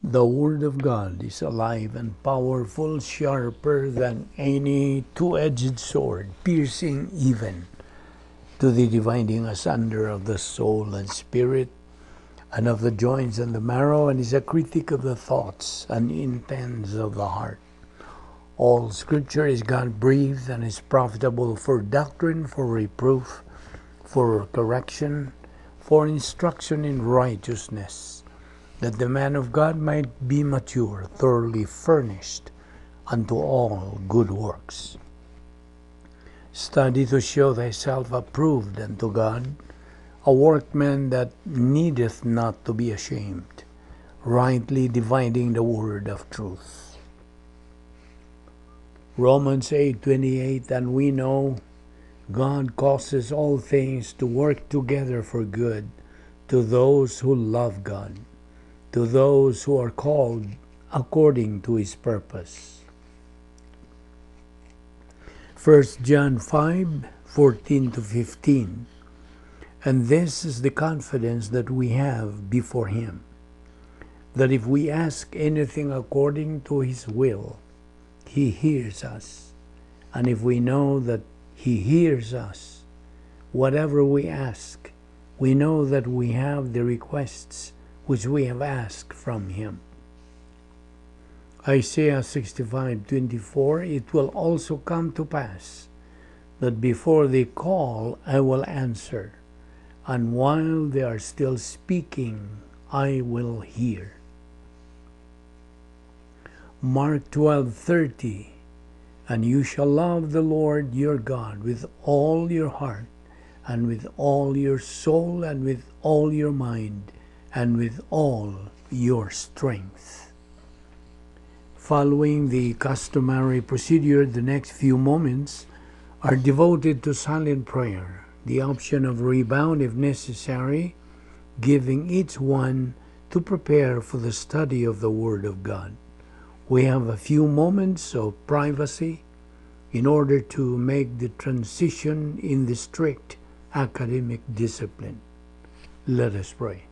The Word of God is alive and powerful, sharper than any two-edged sword, piercing even to the dividing asunder of the soul and spirit, and of the joints and the marrow, and is a critic of the thoughts and intents of the heart. All Scripture is God-breathed and is profitable for doctrine, for reproof, for correction, for instruction in righteousness, that the man of God might be mature, thoroughly furnished unto all good works. Study to show thyself approved unto God, a workman that needeth not to be ashamed, rightly dividing the word of truth. Romans 8:28, and we know God causes all things to work together for good to those who love God, to those who are called according to His purpose. 1 John 5:14-15. And this is the confidence that we have before Him, that if we ask anything according to His will, He hears us. And if we know that He hears us, whatever we ask, we know that we have the requests which we have asked from Him. Isaiah 65:24, it will also come to pass that before they call, I will answer, and while they are still speaking, I will hear. Mark 12:30, and you shall love the Lord your God with all your heart, and with all your soul, and with all your mind, and with all your strength. Following the customary procedure, the next few moments are devoted to silent prayer, the option of rebound if necessary, giving each one to prepare for the study of the Word of God. We have a few moments of privacy in order to make the transition in the strict academic discipline. Let us pray.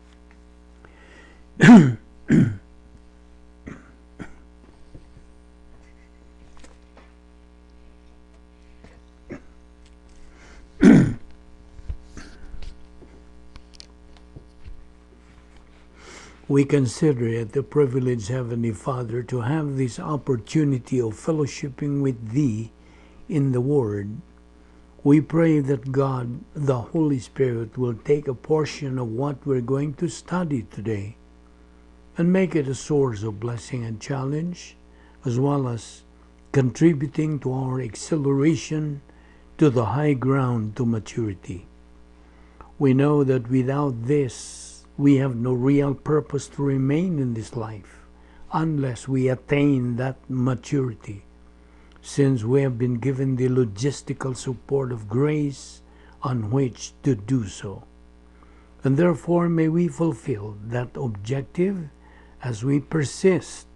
We consider it a privilege, Heavenly Father, to have this opportunity of fellowshipping with Thee in the Word. We pray that God, the Holy Spirit, will take a portion of what we're going to study today and make it a source of blessing and challenge, as well as contributing to our acceleration to the high ground to maturity. We know that without this, we have no real purpose to remain in this life unless we attain that maturity, since we have been given the logistical support of grace on which to do so. And therefore may we fulfill that objective as we persist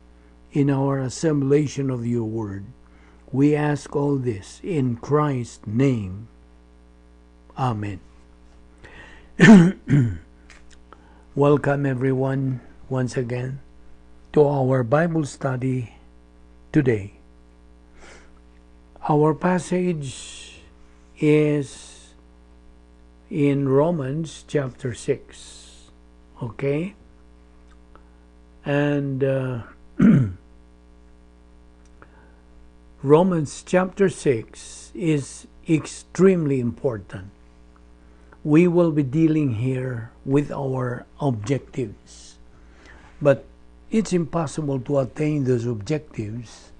in our assimilation of your word. We ask all this in Christ's name. Amen. Welcome everyone once again to our Bible study today. Our passage is in Romans chapter 6, okay? And Romans chapter 6 is extremely important. We will be dealing here with our objectives. But it's impossible to attain those objectives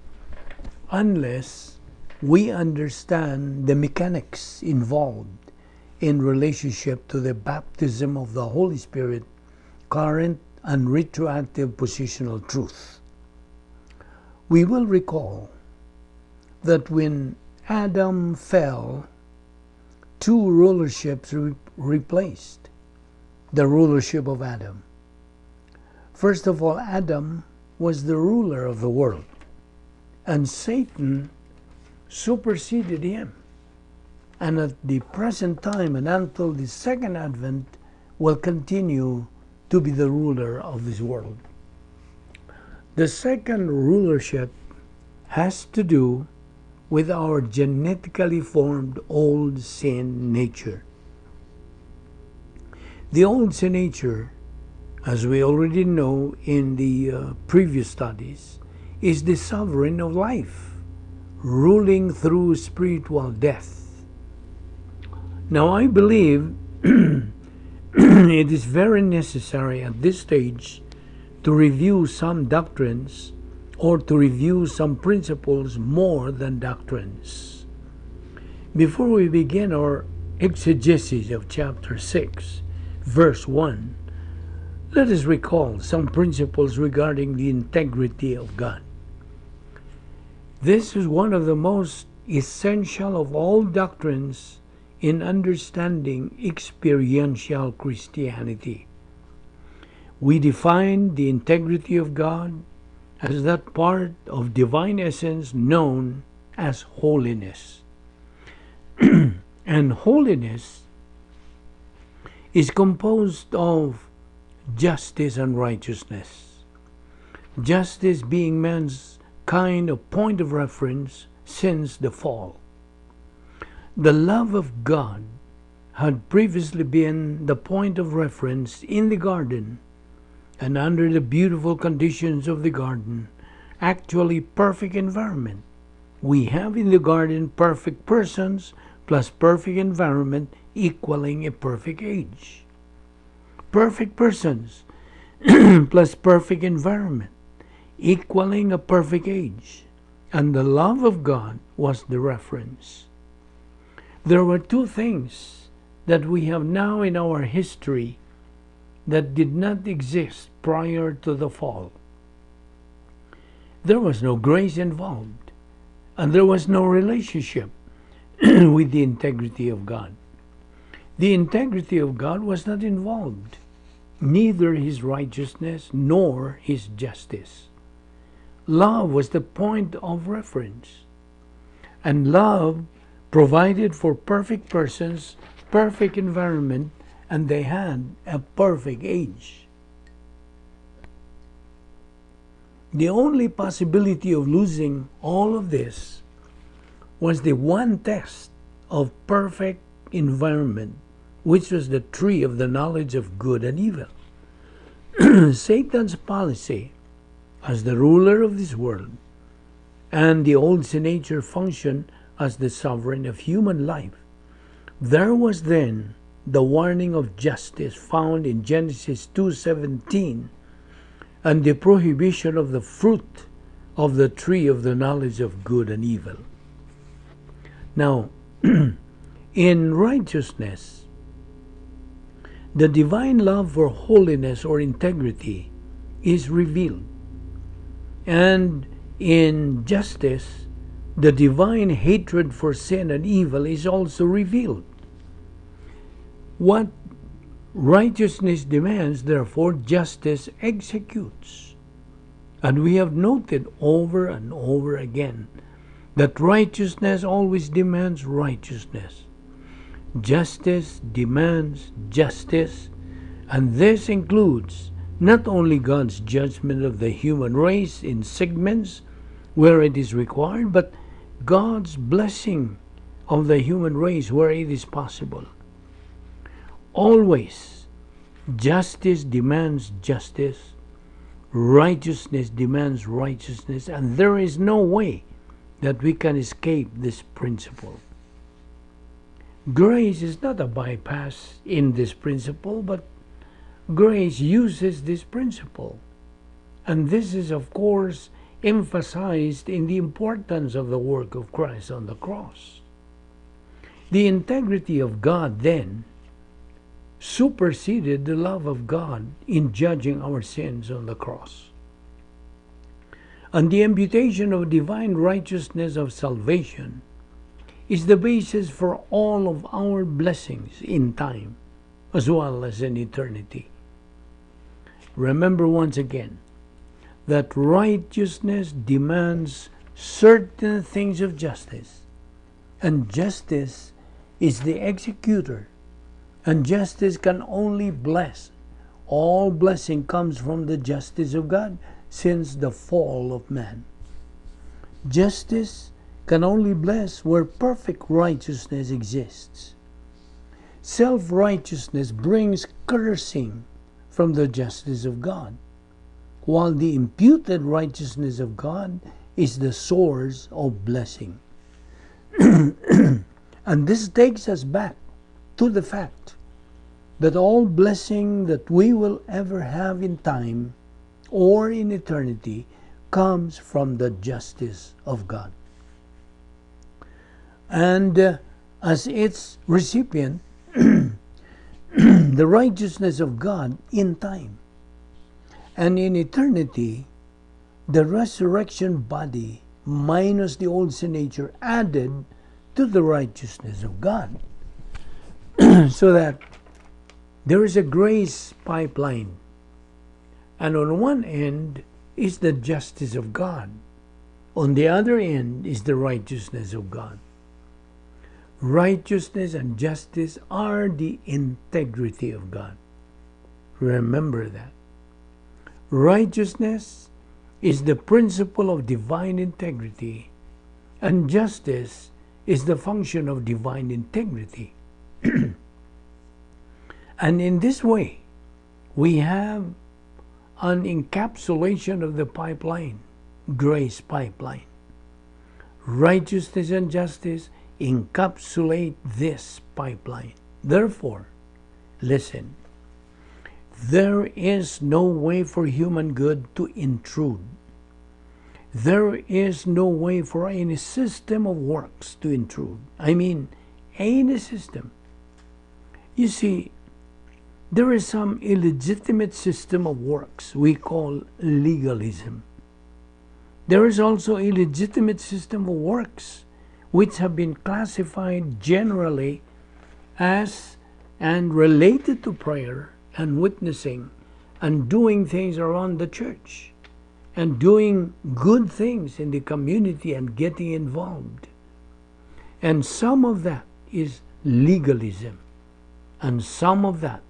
unless we understand the mechanics involved in relationship to the baptism of the Holy Spirit, current and retroactive positional truth. We will recall that when Adam fell, two rulerships replaced the rulership of Adam. First of all, Adam was the ruler of the world, and Satan superseded him. And at the present time and until the second advent will continue to be the ruler of this world. The second rulership has to do with our genetically formed old sin nature. The old sin nature, as we already know in the previous studies, is the sovereign of life, ruling through spiritual death. Now, I believe it is very necessary at this stage to review some doctrines or to review some principles more than doctrines. Before we begin our exegesis of chapter 6, verse 1, let us recall some principles regarding the integrity of God. This is one of the most essential of all doctrines in understanding experiential Christianity. We define the integrity of God as that part of divine essence known as holiness. And holiness is composed of justice and righteousness. Justice being man's kind of point of reference since the fall. The love of God had previously been the point of reference in the garden, and under the beautiful conditions of the garden, actually perfect environment. We have in the garden perfect persons plus perfect environment equaling a perfect age. Perfect persons plus perfect environment equaling a perfect age. And the love of God was the reference. There were two things that we have now in our history that did not exist prior to the fall. There was no grace involved, and there was no relationship with the integrity of God. The integrity of God was not involved, neither his righteousness nor his justice. Love was the point of reference, and love provided for perfect persons, perfect environment, and they had a perfect age. The only possibility of losing all of this was the one test of perfect environment, which was the tree of the knowledge of good and evil. Satan's policy as the ruler of this world and the old sin nature function as the sovereign of human life. There was then the warning of justice found in Genesis 2:17 and the prohibition of the fruit of the tree of the knowledge of good and evil. Now, in righteousness, the divine love for holiness or integrity is revealed. And in justice, the divine hatred for sin and evil is also revealed. What righteousness demands, therefore, justice executes. And we have noted over and over again that righteousness always demands righteousness. Justice demands justice, and this includes not only God's judgment of the human race in segments where it is required, but God's blessing of the human race where it is possible. Always, justice demands justice, righteousness demands righteousness, and there is no way that we can escape this principle. Grace is not a bypass in this principle, but grace uses this principle. And this is, of course, emphasized in the importance of the work of Christ on the cross. The integrity of God then superseded the love of God in judging our sins on the cross. And the imputation of divine righteousness of salvation is the basis for all of our blessings in time as well as in eternity. Remember once again that righteousness demands certain things of justice, and justice is the executor, and justice can only bless. All blessing comes from the justice of God. since the fall of man. Justice can only bless where perfect righteousness exists. Self-righteousness brings cursing from the justice of God, while the imputed righteousness of God is the source of blessing. And this takes us back to the fact that all blessing that we will ever have in time or in eternity comes from the justice of God. And as its recipient, the righteousness of God in time, and in eternity, the resurrection body minus the old sin nature added to the righteousness of God. So that there is a grace pipeline, and on one end is the justice of God. On the other end is the righteousness of God. Righteousness and justice are the integrity of God. Remember that. Righteousness is the principle of divine integrity, and justice is the function of divine integrity. And in this way, we have an encapsulation of the pipeline, grace pipeline. Righteousness and justice encapsulate this pipeline. Therefore, listen, there is no way for human good to intrude. There is no way for any system of works to intrude. I mean, any system. You see, there is some illegitimate system of works we call legalism. There is also a legitimate system of works which have been classified generally as and related to prayer and witnessing and doing things around the church and doing good things in the community and getting involved. And some of that is legalism, and some of that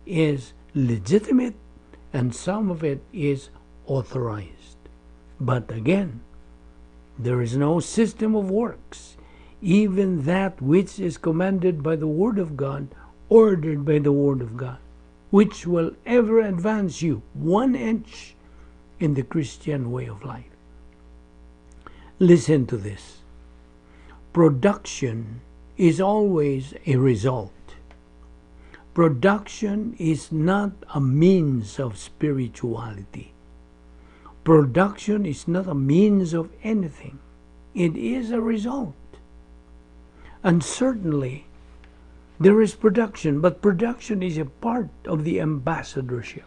is legitimate, and some of it is authorized. But again, there is no system of works, even that which is commanded by the Word of God, ordered by the Word of God, which will ever advance you 1 inch in the Christian way of life. Listen to this. Production is always a result. Production is not a means of spirituality. Production is not a means of anything. It is a result. And certainly, there is production, but production is a part of the ambassadorship.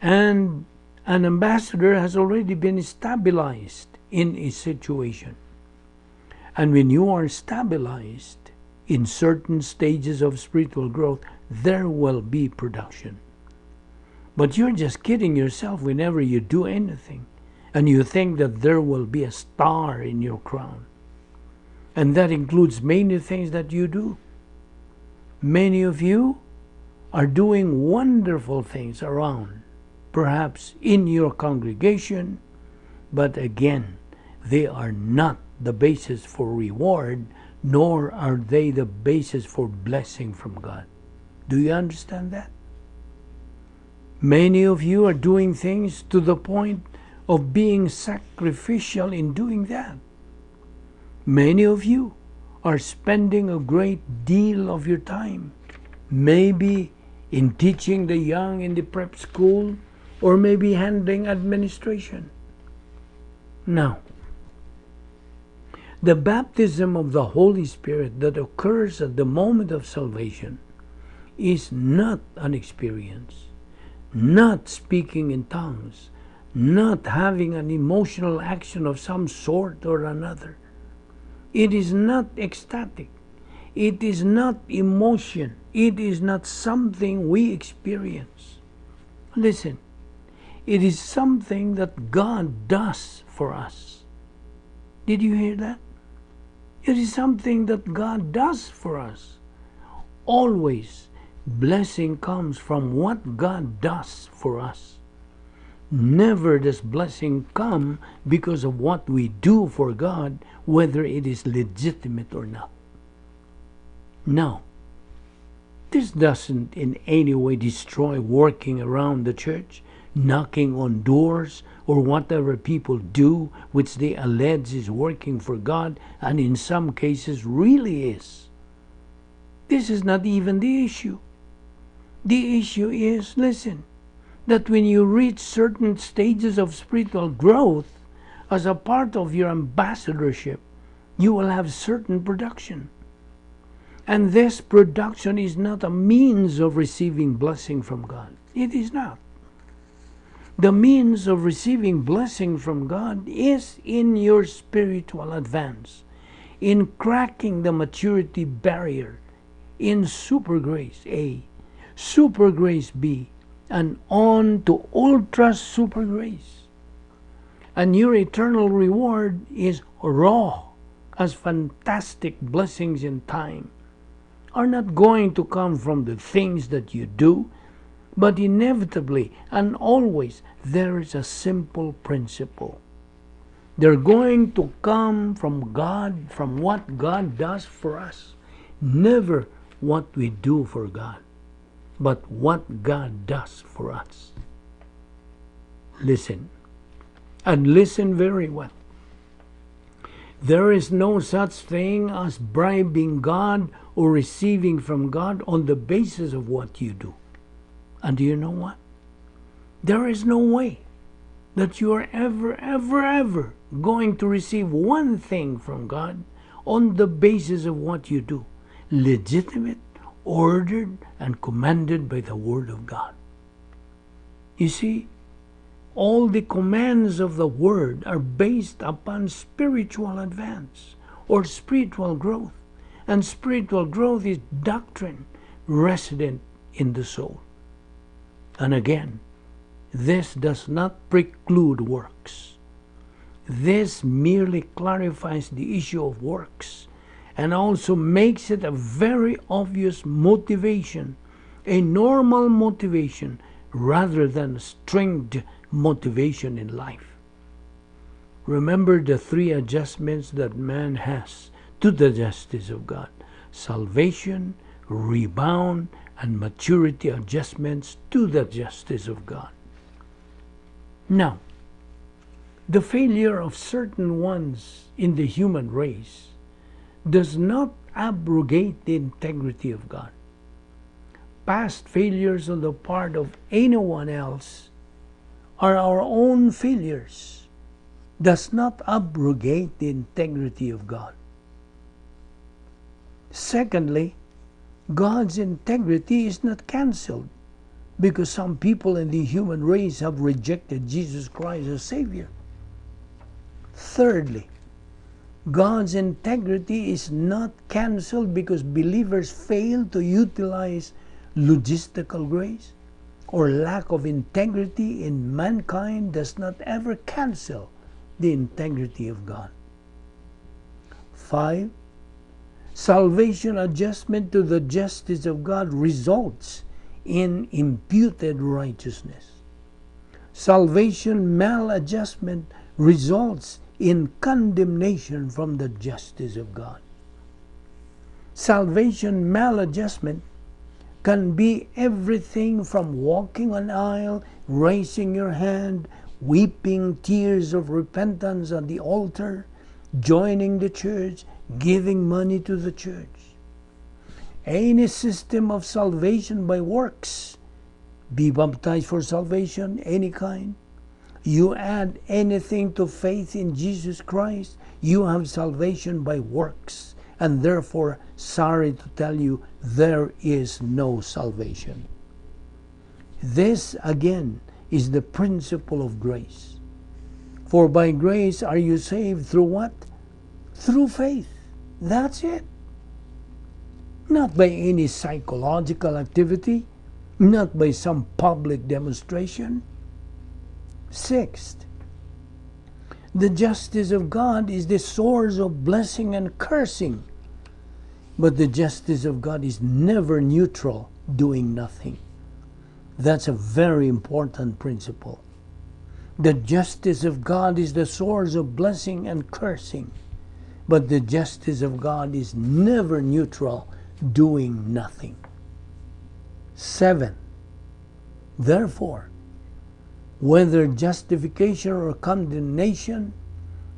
And an ambassador has already been stabilized in a situation. And when you are stabilized in certain stages of spiritual growth, there will be production. But you're just kidding yourself whenever you do anything, and you think that there will be a star in your crown. And that includes many things that you do. Many of you are doing wonderful things around, perhaps in your congregation, but again, they are not the basis for reward, nor are they the basis for blessing from God. Do you understand that? Many of you are doing things to the point of being sacrificial in doing that. Many of you are spending a great deal of your time, maybe in teaching the young in the prep school, or maybe handling administration. Now, the baptism of the Holy Spirit that occurs at the moment of salvation is not an experience, not speaking in tongues, not having an emotional action of some sort or another. It is not ecstatic. It is not emotion. It is not something we experience. Listen, it is something that God does for us. Did you hear that? It is something that God does for us. Always, blessing comes from what God does for us. Never does blessing come because of what we do for God, whether it is legitimate or not. No. This doesn't in any way destroy working around the church, knocking on doors, or whatever people do which they allege is working for God, and in some cases really is. This is not even the issue. The issue is, listen, that when you reach certain stages of spiritual growth, as a part of your ambassadorship, you will have certain production. And this production is not a means of receiving blessing from God. It is not. The means of receiving blessing from God is in your spiritual advance, in cracking the maturity barrier, in super grace A, super grace B, and on to ultra super grace. And your eternal reward is raw, as fantastic blessings in time are not going to come from the things that you do, but inevitably and always there is a simple principle. They're going to come from God, from what God does for us. Never what we do for God, but what God does for us. Listen, and listen very well. There is no such thing as bribing God or receiving from God on the basis of what you do. And do you know what? There is no way that you are ever going to receive one thing from God on the basis of what you do. Legitimate, ordered, and commanded by the Word of God. You see, all the commands of the Word are based upon spiritual advance or spiritual growth. And spiritual growth is doctrine resident in the soul. And again, this does not preclude works. This merely clarifies the issue of works and also makes it a very obvious motivation, a normal motivation rather than a stringed motivation in life. Remember the three adjustments that man has to the justice of God: salvation, rebound, and maturity adjustments to the justice of God. Now, the failure of certain ones in the human race does not abrogate the integrity of God. Past failures on the part of anyone else are our own failures, does not abrogate the integrity of God. Secondly, God's integrity is not cancelled because some people in the human race have rejected Jesus Christ as Savior. Thirdly, God's integrity is not cancelled because believers fail to utilize logistical grace, or lack of integrity in mankind does not ever cancel the integrity of God. 5. Salvation adjustment to the justice of God results in imputed righteousness. Salvation maladjustment results in condemnation from the justice of God. Salvation maladjustment can be everything from walking an aisle, raising your hand, weeping tears of repentance on the altar, joining the church, giving money to the church. Any system of salvation by works, be baptized for salvation, any kind. You add anything to faith in Jesus Christ, you have salvation by works. And therefore, sorry to tell you, there is no salvation. This, again, is the principle of grace. For by grace are you saved through what? Through faith. That's it. Not by any psychological activity, not by some public demonstration. Sixth, the justice of God is the source of blessing and cursing. But the justice of God is never neutral, doing nothing. That's a very important principle. The justice of God is the source of blessing and cursing. But the justice of God is never neutral, doing nothing. 7. Therefore, whether justification or condemnation,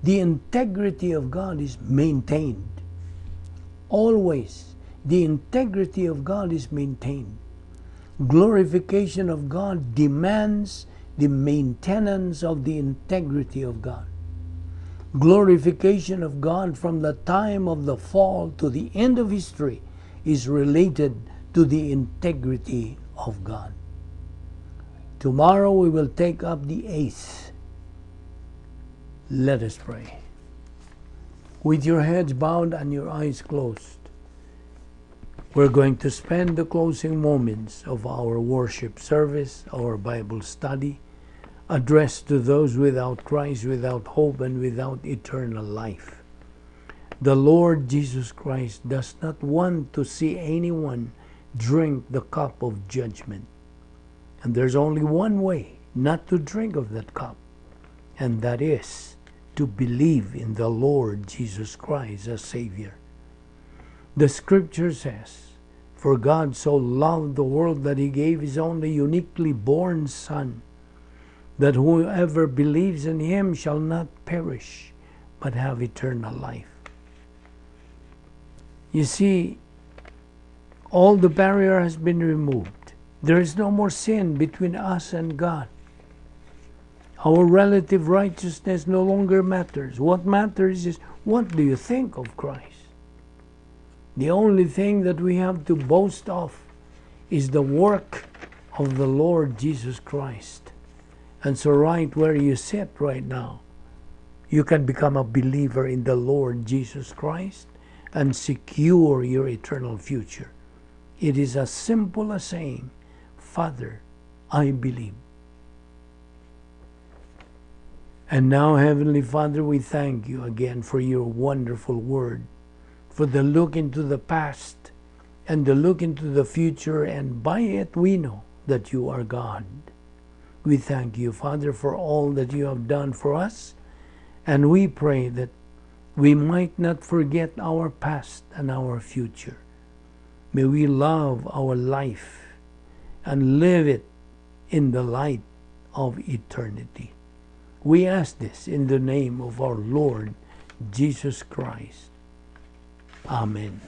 the integrity of God is maintained. Always, the integrity of God is maintained. Glorification of God demands the maintenance of the integrity of God. Glorification of God from the time of the fall to the end of history is related to the integrity of God. Tomorrow we will take up the 8th. Let us pray. With your heads bowed and your eyes closed, we're going to spend the closing moments of our worship service, our Bible study, addressed to those without Christ, without hope, and without eternal life. The Lord Jesus Christ does not want to see anyone drink the cup of judgment. And there's only one way not to drink of that cup, and that is to believe in the Lord Jesus Christ as Savior. The Scripture says, "For God so loved the world that He gave His only uniquely born Son, that whoever believes in Him shall not perish, but have eternal life." You see, all the barrier has been removed. There is no more sin between us and God. Our relative righteousness no longer matters. What matters is, what do you think of Christ? The only thing that we have to boast of is the work of the Lord Jesus Christ. And so right where you sit right now, you can become a believer in the Lord Jesus Christ and secure your eternal future. It is as simple as saying, "Father, I believe." And now, Heavenly Father, we thank you again for your wonderful word, for the look into the past and the look into the future, and by it we know that you are God. We thank you, Father, for all that you have done for us, and we pray that we might not forget our past and our future. May we love our life and live it in the light of eternity. We ask this in the name of our Lord Jesus Christ. Amen.